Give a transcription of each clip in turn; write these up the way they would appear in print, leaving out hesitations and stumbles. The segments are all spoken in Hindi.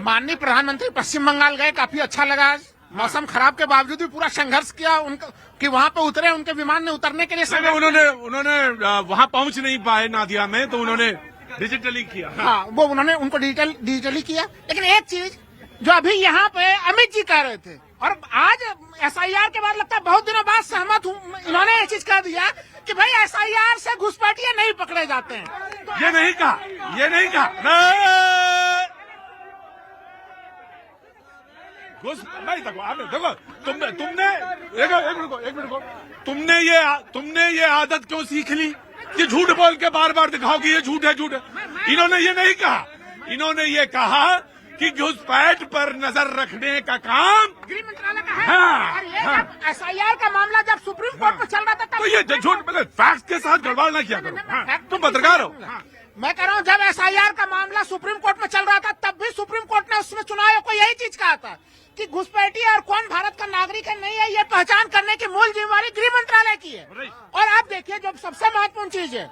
माननीय प्रधानमंत्री पश्चिम बंगाल गए, काफी अच्छा लगा। मौसम खराब के बावजूद भी पूरा संघर्ष किया उनका कि वहाँ पे उतरे, उनके विमान ने उतरने के लिए उन्होंने वहाँ पहुँच नहीं पाए नादिया में, तो उन्होंने डिजिटली किया। हाँ, वो उन्होंने उनको डिजिटली किया। लेकिन एक चीज जो अभी यहाँ पे अमित जी कह रहे थे, और आज SIR के बाद लगता है बहुत दिनों बाद सहमत हूँ, इन्होंने ये चीज कह दिया कि भाई SIR से घुसपैठिए नहीं पकड़े जाते हैं। ये नहीं कहा। नहीं देखो तुमने ये आदत क्यों सीख ली कि झूठ बोल के बार बार दिखाओ कि ये झूठ है। इन्होंने ये नहीं कहा, इन्होंने ये कहा कि घुसपैठ पर नजर रखने का काम गृह मंत्रालय का है। और ये SIR का मामला जब सुप्रीम कोर्ट में चल रहा था तब तो ये झूठ, मतलब फैक्ट के साथ गड़बड़ ना किया करो। तुम पत्रकार हो। मैं कह रहा हूँ जब SIR का मामला सुप्रीम कोर्ट में चल रहा था तब भी सुप्रीम कोर्ट ने उसमें चुनाव को यही चीज कहा था कि घुसपैठिए और कौन भारत का नागरिक है नहीं है, ये पहचान करने की मूल जिम्मेवारी गृह मंत्रालय की है। और आप देखिए जो सबसे महत्वपूर्ण चीज है,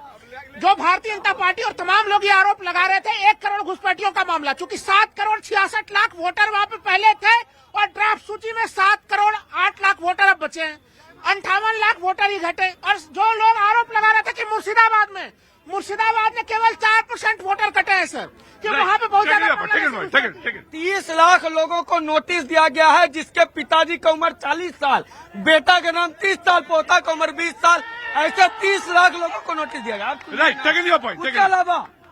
जो भारतीय जनता पार्टी और तमाम लोग ये आरोप लगा रहे थे 1 करोड़ घुसपैठियों का मामला, चूंकि 7 करोड़ 66 लाख वोटर वहाँ पे पहले थे और ड्राफ्ट सूची में 7 करोड़ 8 लाख वोटर अब बचे हैं, 58 लाख वोटर ही घटे। और जो लोग आरोप लगा रहे थे कि मुर्शिदाबाद में केवल 4% वोटर कटे हैं सर, कि वहाँ पे बहुत ज्यादा 30 लाख लोगों को नोटिस दिया गया है, जिसके पिताजी की उम्र 40 साल, बेटा का नाम 30 साल, पोता की उम्र 20 साल, ऐसे 30 लाख लोगों को नोटिस दिया गया।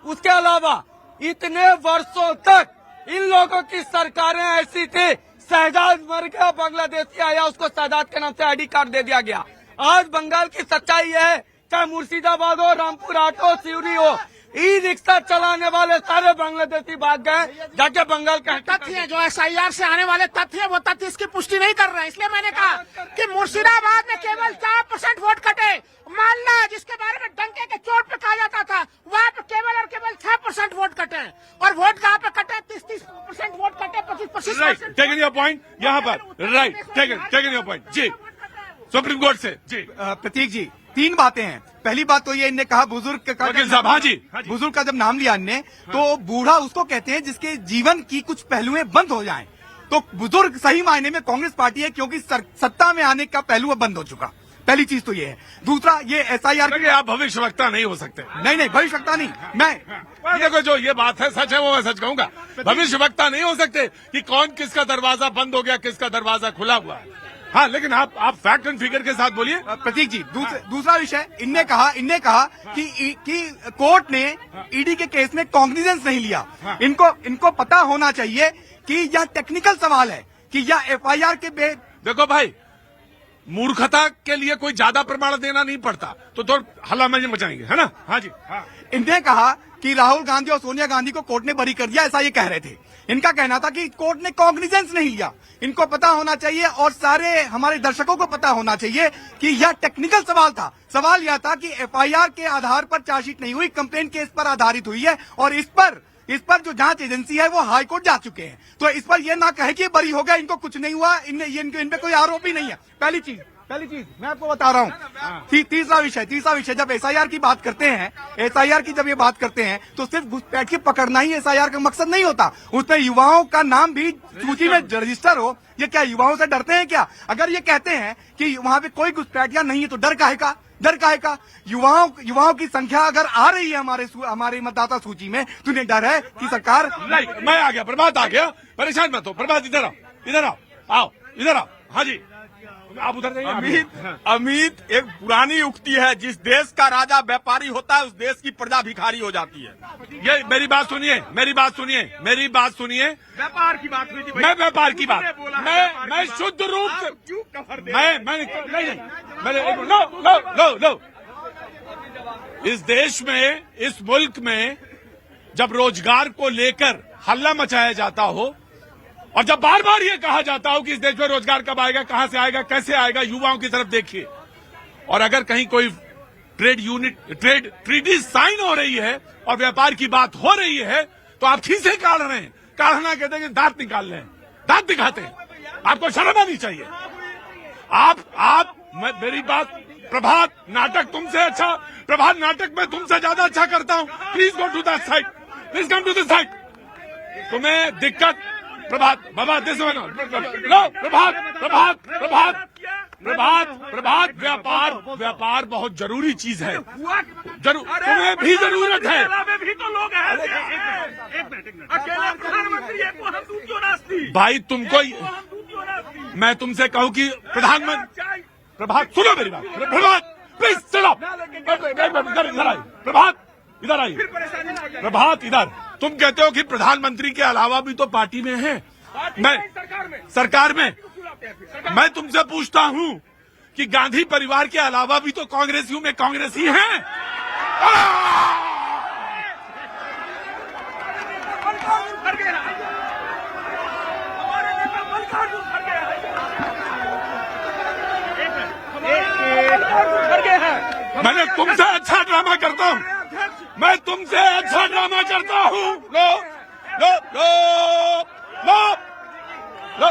उसके अलावा इतने वर्षों तक इन लोगों की सरकारें ऐसी थी, शहजाद मर गया, बांग्लादेशी आया, उसको शहजाद के नाम से ID कार्ड दे दिया गया। आज बंगाल की सच्चाई है, चाहे मुर्शिदाबाद हो, रामपुर हाट हो, सिवनी हो, ई-रिक्शा चलाने वाले सारे बांग्लादेशी भाग गए, जाके बंगाल का तथ्य जो SIR से आने वाले तथ्य है वो तथ्य इसकी पुष्टि नहीं कर रहे हैं। इसलिए मैंने कहा कि मुर्शिदाबाद में केवल 4% वोट कटे, मालदा जिसके बारे में डंके के चोट पे कहा जाता था वहाँ पे केवल और केवल 6% वोट कटे, और वोट कहाँ पे कटे 30% वोट कटे, 25% टेकिंग योर पॉइंट यहाँ पर। राइट, टेकिंग योर पॉइंट जी, सुप्रीम कोर्ट से जी। प्रतीक जी, 3 बातें हैं। पहली बात तो ये इनने कहा बुजुर्ग का, हाँ जी, बुजुर्ग का जब नाम लिया इनने, तो बूढ़ा उसको कहते हैं जिसके जीवन की कुछ पहलुएं बंद हो जाएं। तो बुजुर्ग सही मायने में कांग्रेस पार्टी है, क्योंकि सत्ता में आने का पहलू अब बंद हो चुका। पहली चीज तो ये है। दूसरा, ये SIR आप भविष्यवक्ता नहीं हो सकते। नहीं भविष्यवक्ता नहीं, मैं देखो जो ये बात है सच है वो मैं सच कहूंगा। भविष्यवक्ता नहीं हो सकते कि कौन किसका दरवाजा बंद हो गया, किसका दरवाजा खुला हुआ है। हाँ, लेकिन आप फैक्ट एंड फिगर के साथ बोलिए। प्रतीक जी, दूसरा विषय, इनने कहा कि कोर्ट ने ED के केस में कॉग्निजेंस नहीं लिया। इनको पता होना चाहिए कि यह टेक्निकल सवाल है कि यह FIR के देखो भाई, मूर्खता के लिए कोई ज्यादा प्रमाण देना नहीं पड़ता, तो थोड़ा हल्ला मचाएंगे, है ना। हाँ जी, हाँ। इनने कहा कि राहुल गांधी और सोनिया गांधी को कोर्ट ने बरी कर दिया, ऐसा ये कह रहे थे। इनका कहना था कि कोर्ट ने कॉग्निजेंस नहीं लिया। इनको पता होना चाहिए और सारे हमारे दर्शकों को पता होना चाहिए कि यह टेक्निकल सवाल था। सवाल यह था कि FIR के आधार पर चार्जशीट नहीं हुई, कंप्लेंट केस पर आधारित हुई है, और इस पर जो जांच एजेंसी है वो हाई कोर्ट जा चुके हैं। तो इस पर यह ना कहे कि बरी हो गया, इनको कुछ नहीं हुआ, इन पे कोई आरोप ही नहीं है। पहली चीज मैं आपको बता रहा हूँ। तीसरा विषय, जब SIR की बात करते हैं, SIR की जब ये बात करते हैं तो सिर्फ घुसपैठ के पकड़ना ही SIR का मकसद नहीं होता, उसमें युवाओं का नाम भी सूची में रजिस्टर हो। ये क्या युवाओं से डरते हैं क्या? अगर ये कहते हैं कि वहाँ पे कोई घुसपैठिया नहीं है तो डर काहे का? युवाओं की संख्या अगर आ रही है हमारे मतदाता सूची में, तो उन्हें डर है कि सरकार। मैं आ गया, प्रभात आ गया, परेशान मत हो। प्रभात इधर आओ। हाँ जी, आप उधर जाइए। अमित, एक पुरानी उक्ति है, जिस देश का राजा व्यापारी होता है उस देश की प्रजा भिखारी हो जाती है। ये मेरी बात सुनिए। व्यापार की बात हुई थी, मैं व्यापार की बात, मैं शुद्ध रूप से नो। इस देश में, इस मुल्क में जब रोजगार को लेकर हल्ला मचाया जाता हो, और जब बार बार ये कहा जाता हो कि इस देश में रोजगार कब आएगा, कहां से आएगा, कैसे आएगा, युवाओं की तरफ देखिए। और अगर कहीं कोई ट्रीटी साइन हो रही है और व्यापार की बात हो रही है, तो आप खीसे काढ़ रहे हैं। काढ़ना कहते हैं कि दांत निकाल रहे हैं, दांत दिखाते हैं। आपको शर्म आनी चाहिए। मेरी बात, प्रभात नाटक तुमसे अच्छा, प्रभात नाटक में तुमसे ज्यादा अच्छा करता हूं। Please go to the side, please come to the side. तुम्हें दिक्कत प्रभात बाबा दिस नो प्रभात प्रभात प्रभात प्रभात प्रभात व्यापार बहुत जरूरी चीज है। तुम्हें भी जरूरत है। भी तो लोग हैं। अकेले प्रधानमंत्री है को हम दूध क्यों नाचती? भाई तुमको मैं तुमसे कहूं कि प्रधानमंत्री प्रभात सुनो मेरी बात। प्रभात प्लीज चलो इधर आइए। प्रभात इधर आइए। प्रभात इधर। तुम कहते हो कि प्रधानमंत्री के अलावा भी तो पार्टी में है। मैं सरकार में मैं तुमसे पूछता हूं कि गांधी परिवार के अलावा भी तो कांग्रेसियों में कांग्रेसी हैं। मैंने तुमसे अच्छा ड्रामा करता हूं। मैं तुमसे अच्छा ड्रामा करता हूं। लो लो लो लो लो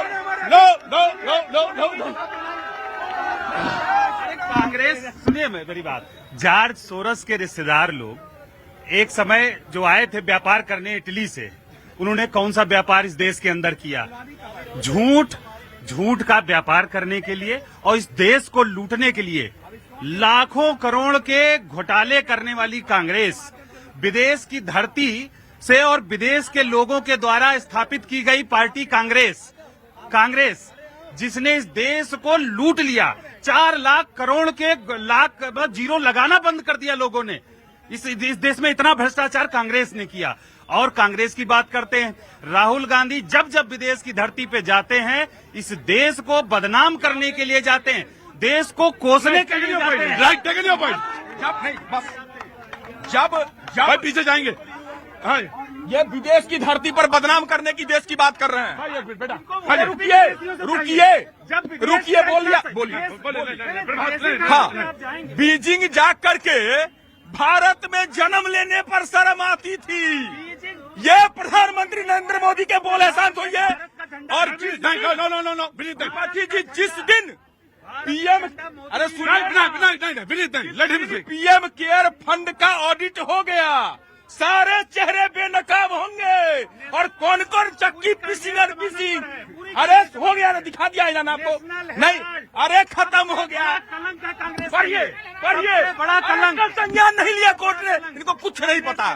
लो लो लो लो लो लो। कांग्रेस सुनिए मेरी बात। जॉर्ज सोरस के रिश्तेदार लोग एक समय जो आए थे व्यापार करने इटली से, उन्होंने कौन सा व्यापार इस देश के अंदर किया? झूठ का व्यापार करने के लिए और इस देश को लूटने के लिए लाखों करोड़ के घोटाले करने वाली कांग्रेस, विदेश की धरती से और विदेश के लोगों के द्वारा स्थापित की गई पार्टी कांग्रेस जिसने इस देश को लूट लिया। 4 लाख करोड़ के जीरो लगाना बंद कर दिया लोगों ने। इस देश में इतना भ्रष्टाचार कांग्रेस ने किया। और कांग्रेस की बात करते हैं, राहुल गांधी जब विदेश की धरती पे जाते हैं, इस देश को बदनाम करने के लिए जाते हैं, देश को कोसने के लिए जाते हैं। Right taken your point. जब पीछे जाएंगे। हाँ ये विदेश की धरती पर बदनाम करने की देश की बात कर रहे हैं। बेटा रुकिए बोलिए। हाँ, बीजिंग जा करके भारत में जन्म लेने पर शर्म आती थी। ये प्रधानमंत्री नरेंद्र मोदी के बोल एहसान तो ये। और जिस दिन पीएम अरे पीएम केयर फंड का ऑडिट हो गया, सारे चेहरे बेनकाब होंगे और कौन चक्की पिसिंग। अरे हो गया ना, दिखा दिया ना आपको? नहीं, अरे खत्म हो गया। पढ़िए बड़ा कलंक। संज्ञान नहीं लिया कोर्ट ने। इनको कुछ नहीं पता,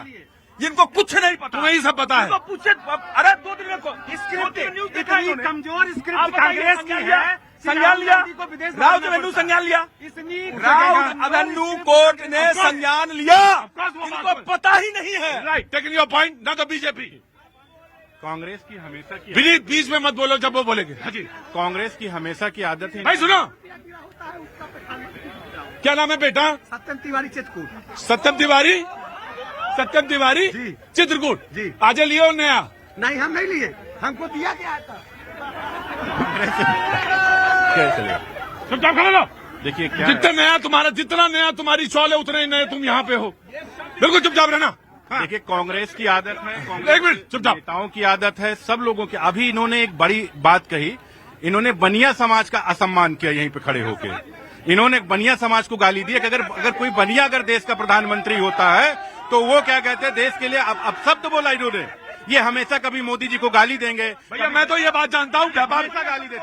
इनको कुछ नहीं पता। तुम्हें सब पता है। पूछे अरे 2 दिन में स्क्रिप्ट इतनी कमजोर स्क्रिप्ट कांग्रेस की है। संज्ञान लिया, राव एवेन्यू संज्ञान लिया, राव एवेन्यू कोर्ट ने संज्ञान लिया। इनको पता ही नहीं है। Right taken your point. ना तो बीजेपी कांग्रेस की हमेशा की विनीत बीच में मत बोलो जब वो बोलेंगे। हाँ जी, कांग्रेस की हमेशा की आदत है। भाई सुनो, क्या नाम है बेटा? सत्यम तिवारी चित्रकूट। सत्यम तिवारी जी। चित्रकूट जी। आज लियो नया? नहीं, हम नहीं लिए, हमको दिया गया था। चुपचाप खड़े लो। देखिए क्या जितना नया तुम्हारी चौल है उतने ही नए तुम यहाँ पे हो। बिल्कुल चुपचाप रहना। देखिए कांग्रेस की आदत है, एक मिनट चुपचाप। नेताओं की आदत है, सब लोगों की। अभी इन्होंने एक बड़ी बात कही, इन्होंने बनिया समाज का असम्मान किया यहीं पे खड़े होके। इन्होंने बनिया समाज को गाली दी कि अगर कोई बनिया अगर देश का प्रधानमंत्री होता है तो वो क्या कहते हैं देश के लिए। अब शब्द बोला इन्होंने, ये हमेशा कभी मोदी जी को गाली देंगे। भैया मैं तो ये बात जानता हूँ, क्या बात गाली देते